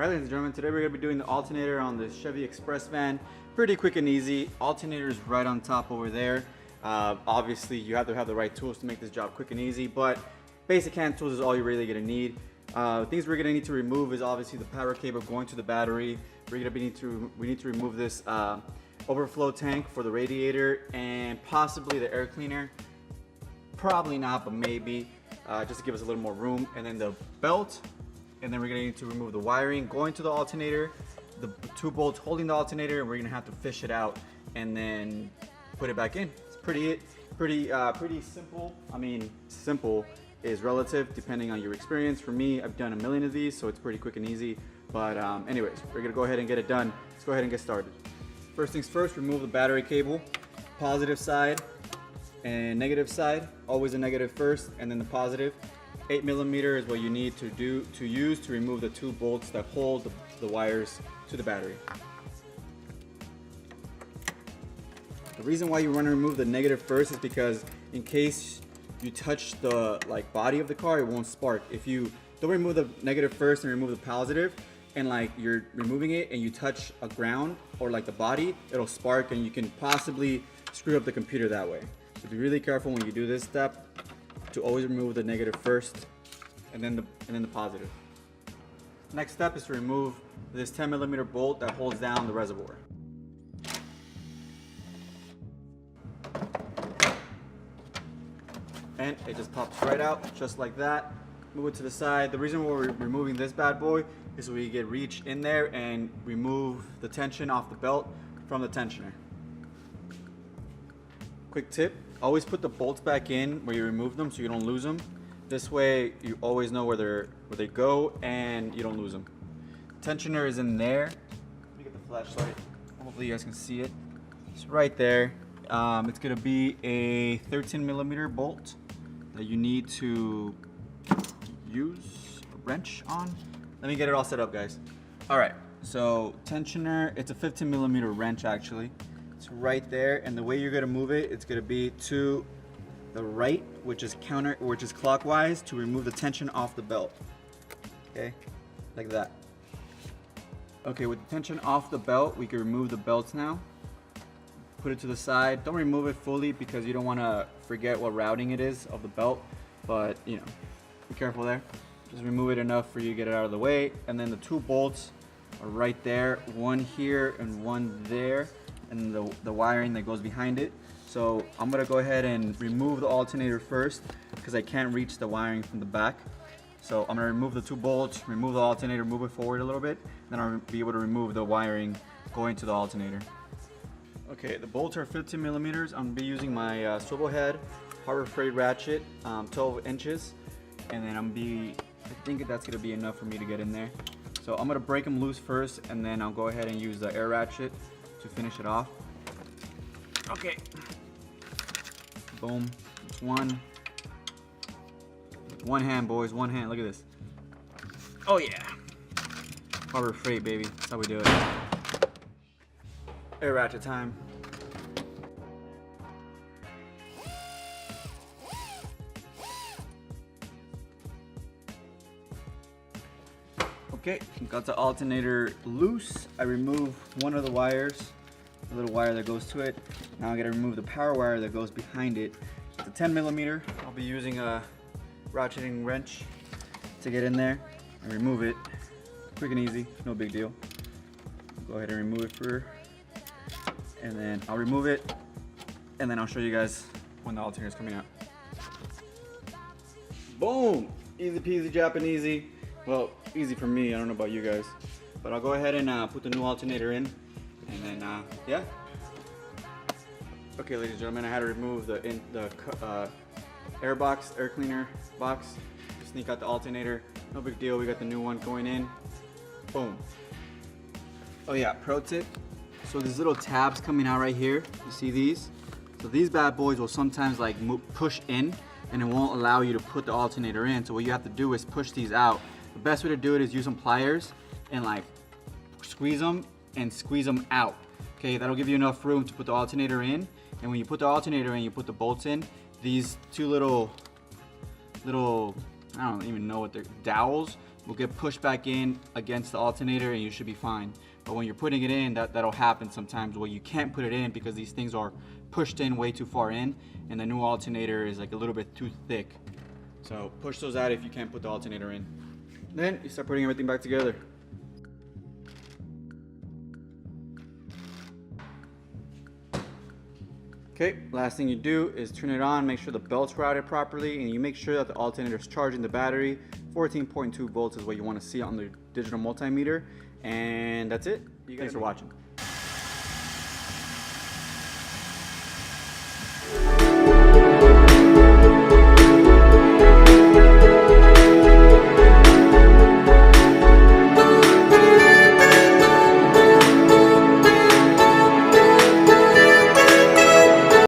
Alright, ladies and gentlemen, today we're going to be doing the alternator on the Chevy Express van. Pretty quick and easy. Alternator is right on top over there. Obviously, you have to have the right tools to make this job quick and easy, but basic hand tools is all you're really going to need. Things we're going to need to remove is obviously the power cable going to the battery. We need to remove this overflow tank for the radiator and possibly the air cleaner. Probably not, but maybe, just to give us a little more room. And then the belt. And then we're gonna need to remove the wiring going to the alternator, the two bolts holding the alternator, and we're gonna have to fish it out and then put it back in. It's pretty simple. I mean, simple is relative depending on your experience. For me, I've done a million of these, so it's pretty quick and easy. But anyways, we're gonna go ahead and get it done. Let's go ahead and get started. First things first, remove the battery cable, positive side and negative side. Always a negative first, and then the positive. 8mm is what you need to use to remove the two bolts that hold the wires to the battery. The reason why you want to remove the negative first is because in case you touch the body of the car, it won't spark. If you don't remove the negative first and remove the positive, and you're removing it and you touch a ground or the body, it'll spark and you can possibly screw up the computer that way. So be really careful when you do this step to always remove the negative first and then the positive. Next step is to remove this 10mm bolt that holds down the reservoir. And it just pops right out just like that. Move it to the side. The reason why we're removing this bad boy is so we get reach in there and remove the tension off the belt from the tensioner. Quick tip, always put the bolts back in where you remove them so you don't lose them. This way you always know where they go and you don't lose them. Tensioner is in there. Let me get the flashlight. Hopefully you guys can see it. It's right there. It's gonna be a 13mm bolt that you need to use a wrench on. Let me get it all set up, guys. All right, so tensioner, it's a 15mm wrench actually. It's right there, and the way you're gonna move it, it's gonna be to the right, which is clockwise, to remove the tension off the belt. Okay, like that. Okay, with the tension off the belt, we can remove the belts now. Put it to the side. Don't remove it fully because you don't want to forget what routing it is of the belt, but you know, be careful there. Just remove it enough for you to get it out of the way, and then the two bolts are right there, one here and one there, and the wiring that goes behind it. So I'm gonna go ahead and remove the alternator first because I can't reach the wiring from the back. So I'm gonna remove the two bolts, remove the alternator, move it forward a little bit, then I'll be able to remove the wiring going to the alternator. Okay, the bolts are 15mm. I'm gonna be using my swivel head Harbor Freight ratchet, 12 inches, and then I think that's gonna be enough for me to get in there. So I'm gonna break them loose first, and then I'll go ahead and use the air ratchet to finish it off. Okay. Boom. It's one hand, boys. One hand. Look at this. Oh yeah. Harbor Freight, baby. That's how we do it. Air ratchet time. Okay, got the alternator loose. I remove one of the wires, the little wire that goes to it. Now I gotta remove the power wire that goes behind it. It's a 10mm. I'll be using a ratcheting wrench to get in there and remove it. Quick and easy, no big deal. Go ahead and remove it and then I'll remove it, and then I'll show you guys when the alternator is coming out. Boom! Easy peasy Japanesey. Well, easy for me, I don't know about you guys. But I'll go ahead and put the new alternator in, and then, yeah. Okay, ladies and gentlemen, I had to remove the air cleaner box. Sneak out the alternator. No big deal, we got the new one going in. Boom. Oh yeah, pro tip. So these little tabs coming out right here, you see these? So these bad boys will sometimes push in, and it won't allow you to put the alternator in. So what you have to do is push these out. The best way to do it is use some pliers and squeeze them and squeeze them out. Okay, that'll give you enough room to put the alternator in. And when you put the alternator in, you put the bolts in. These two little, I don't even know what they're, dowels, will get pushed back in against the alternator and you should be fine. But when you're putting it in, that'll happen sometimes where you can't put it in because these things are pushed in way too far in, and the new alternator is like a little bit too thick. So push those out if you can't put the alternator in. Then you start putting everything back together. Okay, last thing you do is turn it on, make sure the belt's routed properly, and you make sure that the alternator is charging the battery. 14.2 volts is what you want to see on the digital multimeter. And that's it. Thanks for watching.